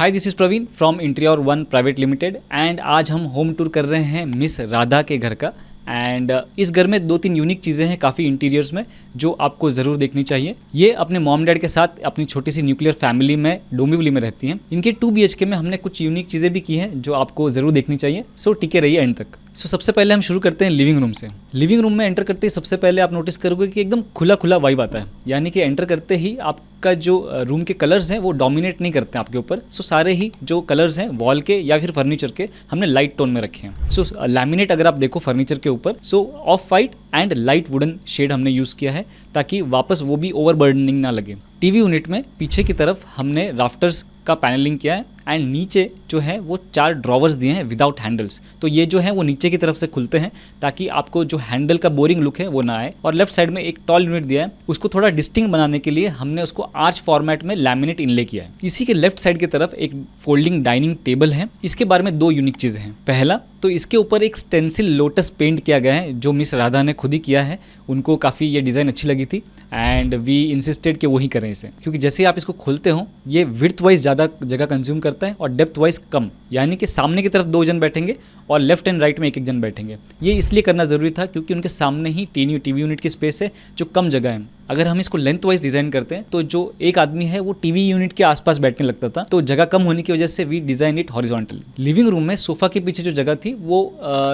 Hi, this is Praveen from interior one private limited and आज हम home tour कर रहे हैं मिस राधा के घर का। एंड इस घर में 2-3 यूनिक चीज़ें हैं काफ़ी इंटीरियर्स में जो आपको ज़रूर देखनी चाहिए। ये अपने मॉम डैड के साथ अपनी छोटी सी न्यूक्लियर फैमिली में डोंबिवली में रहती हैं। इनके 2 BHK में हमने कुछ यूनिक चीज़ें भी की हैं जो आपको ज़रूर देखनी चाहिए। सो टिके रहिए एंड तक। सबसे पहले हम शुरू करते हैं लिविंग रूम से। लिविंग रूम में एंटर करते ही सबसे पहले आप नोटिस करोगे कि एकदम खुला खुला वाइब आता है, यानी कि एंटर करते ही आपका जो रूम के कलर्स हैं वो डोमिनेट नहीं करते हैं आपके ऊपर। सारे ही जो कलर्स हैं वॉल के या फिर फर्नीचर के हमने लाइट टोन में रखे हैं। लैमिनेट अगर आप देखो फर्नीचर के ऊपर off white and light wooden shade हमने यूज़ किया है ताकि वापस वो भी ओवरबर्डनिंग ना लगे। टीवी यूनिट में पीछे की तरफ हमने राफ्टर्स का पैनलिंग किया है एंड नीचे जो है वो 4 ड्रॉवर्स दिए हैं विदाउट हैंडल्स। तो ये जो है वो नीचे की तरफ से खुलते हैं ताकि आपको जो हैंडल का बोरिंग लुक है वो ना आए। और लेफ्ट साइड में एक टॉल यूनिट दिया है, उसको थोड़ा डिस्टिंक्ट बनाने के लिए हमने उसको आर्च फॉर्मेट में लैमिनेट इनले किया है। इसी के लेफ्ट साइड की तरफ एक फोल्डिंग डाइनिंग टेबल है। इसके बारे में 2 यूनिक चीज़ें हैं। पहला तो इसके ऊपर एक स्टेंसिल लोटस पेंट किया गया है जो मिस राधा ने खुद ही किया है। उनको काफ़ी ये डिज़ाइन अच्छी लगी थी एंड वी इंसिस्टेड कि वही करें इसे, क्योंकि जैसे ही आप इसको खोलते हो ये विड्थ वाइज ज़्यादा जगह कंज्यूम करता है और डेप्थ वाइज कम, यानी कि सामने की तरफ 2 जन बैठेंगे और लेफ्ट एंड राइट में 1-1 जन बैठेंगे। ये इसलिए करना ज़रूरी था क्योंकि उनके सामने ही टीवी यूनिट की स्पेस है जो कम जगह है। अगर हम इसको लेंथ वाइज डिज़ाइन करते हैं तो जो एक आदमी है वो टीवी यूनिट के आसपास बैठने लगता था, तो जगह कम होने की वजह से we design it horizontally. Living room में सोफ़ा के पीछे जो जगह थी वो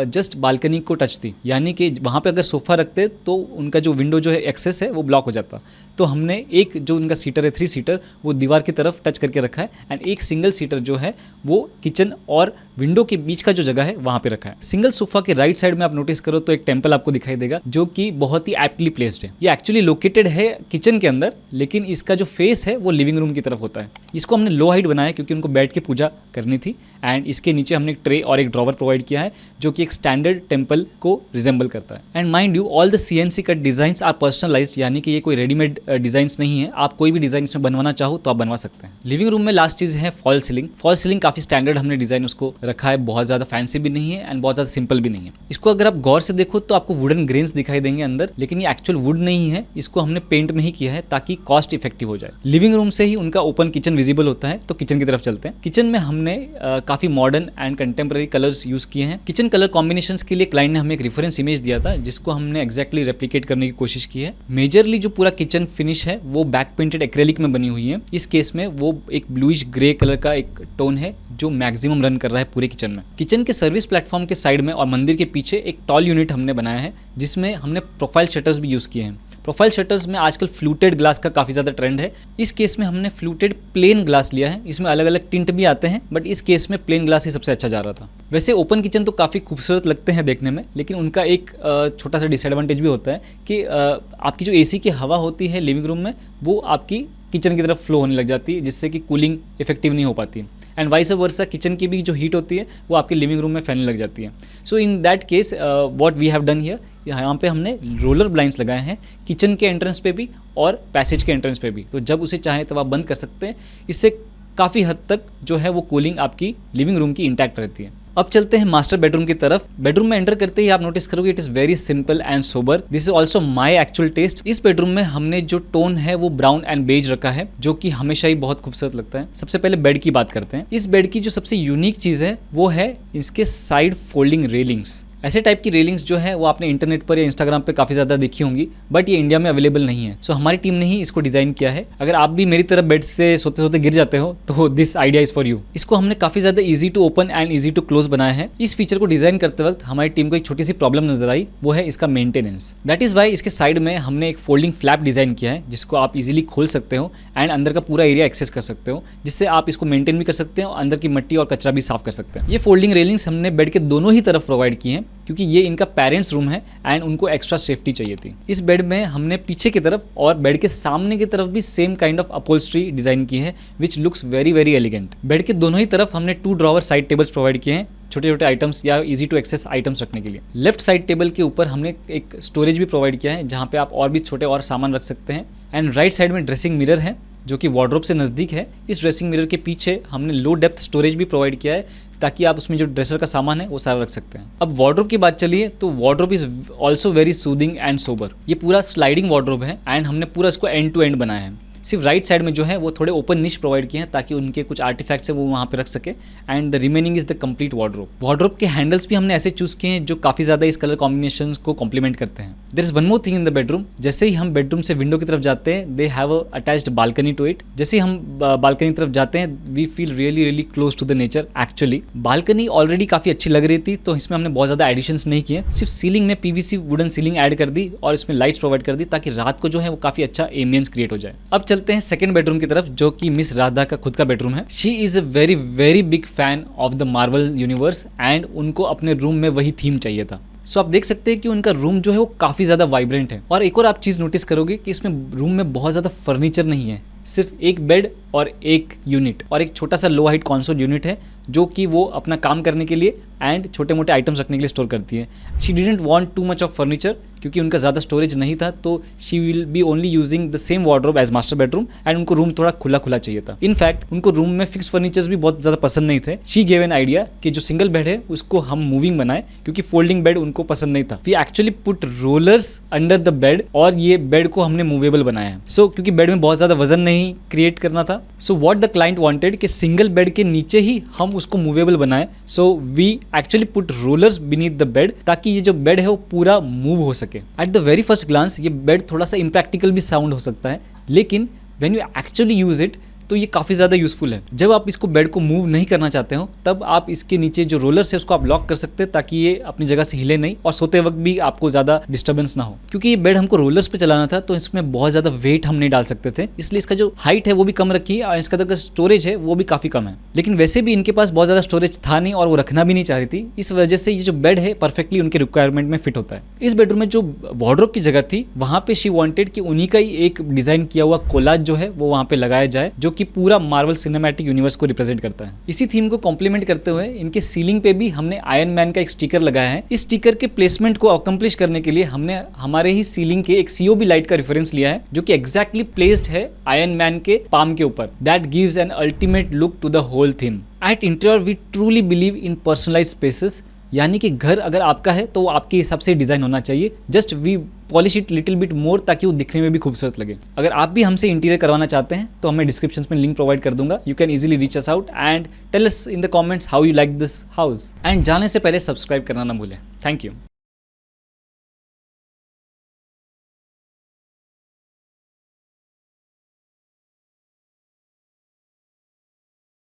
जस्ट बालकनी को टच थी, यानी कि वहाँ पे अगर सोफ़ा रखते तो उनका जो विंडो जो है एक्सेस है वो ब्लॉक हो जाता। तो हमने एक जो उनका सीटर है 3 सीटर वो दीवार की तरफ टच करके रखा है एंड एक सिंगल सीटर जो है वो किचन और विंडो के बीच का जो जगह है वहाँ पे रखा है। सिंगल सोफ़ा के राइट साइड में आप नोटिस करो तो एक टेम्पल आपको दिखाई देगा जो कि बहुत ही एप्टली प्लेस्ड है। ये एक्चुअली लोकेटेड है किचन के अंदर, लेकिन इसका जो फेस है वो लिविंग रूम की तरफ होता है। इसको हमने लो हाइट बनाया क्योंकि उनको बैठ के पूजा करनी थी एंड इसके नीचे हमने एक ट्रे और एक ड्रॉवर प्रोवाइड किया है जो कि एक स्टैंडर्ड टेम्पल को रिजेंबल करता है। And mind you all the CNC cut designs are personalised, यानी कि ये कोई रेडीमेड डिजाइंस नहीं है। आप कोई भी डिजाइन इसमें बनवाना चाहो तो आप बनवा सकते हैं। लिविंग रूम में लास्ट चीज़ है फॉल सीलिंग। फॉल सीलिंग काफ़ी स्टैंडर्ड हमने डिज़ाइन उसको रखा है, बहुत ज़्यादा फैंसी भी नहीं है एंड बहुत ज़्यादा सिंपल भी नहीं है। इसको अगर आप गौर से देखो तो आपको वुडन ग्रेन्स दिखाई देंगे अंदर, लेकिन ये एक्चुअल वुड नहीं है। इसको हमने पेंट में ही किया है ताकि कॉस्ट इफेक्टिव हो जाए। लिविंग रूम से ही उनका ओपन किचन विजिबल होता है, तो किचन की तरफ चलते हैं। किचन में हमने काफ़ी modern and contemporary colours use किए हैं। किचन कलर कॉम्बिनेशंस के लिए क्लाइंट ने हमें एक रेफरेंस इमेज दिया था जिसको हमने एक्जैक्टली रेप्लिकेट करने की कोशिश की है। मेजरली जो पूरा किचन फिनिश है वो बैक पेंटेड एक्रेलिक में बनी हुई है। इस केस में वो एक ब्लूइश ग्रे कलर का एक टोन है जो मैक्सिमम रन कर रहा है पूरे किचन में। किचन के सर्विस प्लेटफॉर्म के साइड में और मंदिर के पीछे एक टॉल यूनिट हमने बनाया है जिसमें हमने प्रोफाइल शटर्स भी यूज़ किए हैं। प्रोफाइल शटर्स में आजकल फ्लूटेड ग्लास का काफ़ी ज़्यादा ट्रेंड है। इस केस में हमने फ्लूटेड प्लेन ग्लास लिया है। इसमें अलग अलग टिंट भी आते हैं बट इस केस में प्लेन ग्लास ही सबसे अच्छा जा रहा था। वैसे ओपन किचन तो काफ़ी खूबसूरत लगते हैं देखने में, लेकिन उनका एक छोटा सा डिसएडवांटेज भी होता है कि आपकी जो AC की हवा होती है लिविंग रूम में वो आपकी किचन की तरफ फ्लो होने लग जाती है, जिससे कि कूलिंग इफेक्टिव नहीं हो पाती एंड वाइस वर्सा किचन की भी जो हीट होती है वो आपके लिविंग रूम में फैलने लग जाती है। So in that case what we have done here, यहाँ पे हमने रोलर ब्लाइंड्स लगाए हैं किचन के एंट्रेंस पे भी और पैसेज के एंट्रेंस पे भी, तो जब उसे चाहें तब आप बंद कर सकते हैं। इससे काफ़ी हद तक जो है वो कूलिंग आपकी लिविंग रूम की इंटैक्ट रहती है। अब चलते हैं मास्टर बेडरूम की तरफ। बेडरूम में एंटर करते ही आप नोटिस करोगे it is very simple and sober. This is also my actual taste. इस बेडरूम में हमने जो टोन है वो ब्राउन एंड बेज रखा है जो कि हमेशा ही बहुत खूबसूरत लगता है। सबसे पहले बेड की बात करते हैं। इस बेड की जो सबसे यूनिक चीज़ है वो है इसके साइड फोल्डिंग रेलिंग्स। ऐसे टाइप की रेलिंग्स जो है वो आपने इंटरनेट पर या इंस्टाग्राम पे काफ़ी ज़्यादा देखी होंगी, बट ये इंडिया में अवेलेबल नहीं है। सो हमारी टीम ने ही इसको डिज़ाइन किया है। अगर आप भी मेरी तरफ बेड से सोते सोते गिर जाते हो तो this idea is for you. इसको हमने काफ़ी ज़्यादा easy to open and easy to close बनाया है। इस फीचर को डिज़ाइन करते वक्त हमारी टीम को एक छोटी सी प्रॉब्लम नजर आई, वो है इसका मेंटेनेंस। दैट इज़ वाई इसके साइड में हमने एक फोल्डिंग फ्लैप डिज़ाइन किया है जिसको आप इजीली खोल सकते हो एंड अंदर का पूरा एरिया एक्सेस कर सकते हो, जिससे आप इसको मेंटेन भी कर सकते हो, अंदर की मिट्टी और कचरा भी साफ कर सकते हैं। ये फोल्डिंग रेलिंग्स हमने बेड के दोनों ही तरफ प्रोवाइड की हैं क्योंकि ये इनका पेरेंट्स रूम है एंड उनको एक्स्ट्रा सेफ्टी चाहिए थी। इस बेड में हमने पीछे की तरफ और बेड के सामने की तरफ भी same kind of upholstery design की है which looks very very elegant. Bed के दोनों ही तरफ हमने 2 ड्रॉवर साइड टेबल्स प्रोवाइड किए हैं छोटे छोटे आइटम्स या इजी टू एक्सेस आइटम्स रखने के लिए। लेफ्ट साइड टेबल के ऊपर हमने एक स्टोरेज भी प्रोवाइड किया है जहाँ पे आप और भी छोटे और सामान रख सकते हैं एंड राइट साइड में ड्रेसिंग मिरर है जो कि वार्डरोब से नज़दीक है। इस ड्रेसिंग मिरर के पीछे हमने लो डेप्थ स्टोरेज भी प्रोवाइड किया है ताकि आप उसमें जो ड्रेसर का सामान है वो सारा रख सकते हैं। अब वार्डरोब की बात चलिए तो wardrobe is also very soothing and sober. ये पूरा स्लाइडिंग वार्डरोब है एंड हमने पूरा इसको एंड टू एंड बनाया है। सिर्फ राइट साइड में जो है वो थोड़े ओपन निश प्रोवाइड किए हैं ताकि उनके कुछ आर्टिफैक्ट्स है वो वहाँ पे रख सके। And the remaining is the complete wardrobe. Wardrobe के हैंडल्स भी हमने ऐसे चूज किए हैं जो काफ़ी ज़्यादा इस कलर कॉम्बिनेशन को कॉम्प्लीमेंट करते हैं। There is one more thing in the bedroom. जैसे ही हम बेडरूम से विंडो की तरफ जाते हैं, they have a attached balcony to it. जैसे ही हम बालकनी की तरफ जाते हैं, we feel really really close to the nature. Actually balcony already काफ़ी अच्छी लग रही थी, तो इसमें हमने बहुत ज़्यादा एडिशंस नहीं किए। सिर्फ सीलिंग में पीवीसी वुडन सीलिंग ऐड कर दी और इसमें लाइट्स प्रोवाइड कर दी ताकि रात को जो है वो काफ़ी अच्छा एम्बियंस क्रिएट हो जाए। अब चलते हैं सेकंड बेडरूम की तरफ, जो कि मिस राधा का खुद का बेडरूम है। She is a very very big fan of the Marvel universe and उनको अपने रूम में वही थीम चाहिए था। सो आप देख सकते हैं कि उनका रूम जो है वो काफ़ी ज़्यादा वाइब्रेंट है। और एक और आप चीज़ नोटिस करोगे कि इसमें रूम में बहुत ज़्यादा फर्नीचर नहीं है, सिर्फ एक बेड और एक यूनिट और एक छोटा सा लो हाइट कंसोल यूनिट है जो कि वो अपना काम करने के लिए एंड छोटे मोटे आइटम्स रखने के लिए स्टोर करती है। She didn't want too much of furniture क्योंकि उनका ज़्यादा स्टोरेज नहीं था, तो she will be only using the same wardrobe as master bedroom and उनको रूम थोड़ा खुला खुला चाहिए था। इनफैक्ट उनको रूम में फिक्स फर्नीचर्स भी बहुत ज़्यादा पसंद नहीं थे। शी गेव एन आइडिया कि जो सिंगल बेड है उसको हम मूविंग बनाए क्योंकि फोल्डिंग बेड उनको पसंद नहीं था। We actually put rollers under the bed और ये बेड को हमने मूवेबल बनाया है। सो क्योंकि बेड में बहुत ज़्यादा वजन नहीं क्रिएट करना था, so what the client wanted कि सिंगल बेड के नीचे ही हम उसको मूवेबल बनाए। So we actually put rollers beneath the bed ताकि ये जो बेड है वो पूरा मूव हो सके। At the very first glance ये बेड थोड़ा सा इम्प्रैक्टिकल भी साउंड हो सकता है, लेकिन when you actually use it तो ये काफ़ी ज़्यादा यूजफुल है। जब आप इसको बेड को मूव नहीं करना चाहते हो तब आप इसके नीचे जो रोलर्स है उसको आप लॉक कर सकते हैं ताकि ये अपनी जगह से हिले नहीं और सोते वक्त भी आपको ज़्यादा डिस्टर्बेंस ना हो। क्योंकि ये बेड हमको रोलर्स पे चलाना था तो इसमें बहुत ज़्यादा वेट हम नहीं डाल सकते थे, इसलिए इसका जो हाइट है वो भी कम रखी है और इसका जो स्टोरेज है वो भी काफ़ी कम है। लेकिन वैसे भी इनके पास बहुत ज़्यादा स्टोरेज था नहीं और वो रखना भी नहीं चाह रही थी, इस वजह से ये जो बेड है परफेक्टली उनके रिक्वायरमेंट में फिट होता है। इस बेडरूम में जो वार्डरोब की जगह थी वहाँ पे शी वांटेड कि उन्हीं का ही एक डिज़ाइन किया हुआ कोलाज जो है वो वहाँ पे लगाया जाए, जो कि पूरा मार्वल सिनेमैटिक यूनिवर्स को रिप्रेजेंट करता है। इसी थीम को कॉम्प्लीमेंट करते हुए इनके सीलिंग पे भी हमने आयरन मैन का एक स्टिकर लगाया है। इस स्टिकर के प्लेसमेंट को अकम्प्लिश करने के लिए हमने हमारे ही सीलिंग के एक सीओबी लाइट का रेफरेंस लिया है जो कि एग्जैक्टली प्लेस्ड है आयरन मैन के पाम के ऊपर। That gives an ultimate look to the whole theme. At interior we truly believe in personalised spaces, यानी कि घर अगर आपका है तो वो आपके हिसाब से डिज़ाइन होना चाहिए। Just we polish it little bit more ताकि वो दिखने में भी खूबसूरत लगे। अगर आप भी हमसे इंटीरियर करवाना चाहते हैं तो मैं डिस्क्रिप्शन में लिंक प्रोवाइड कर दूंगा। You can easily reach us out and tell us in the comments how you like this house. And जाने से पहले सब्सक्राइब करना ना भूलें। Thank you.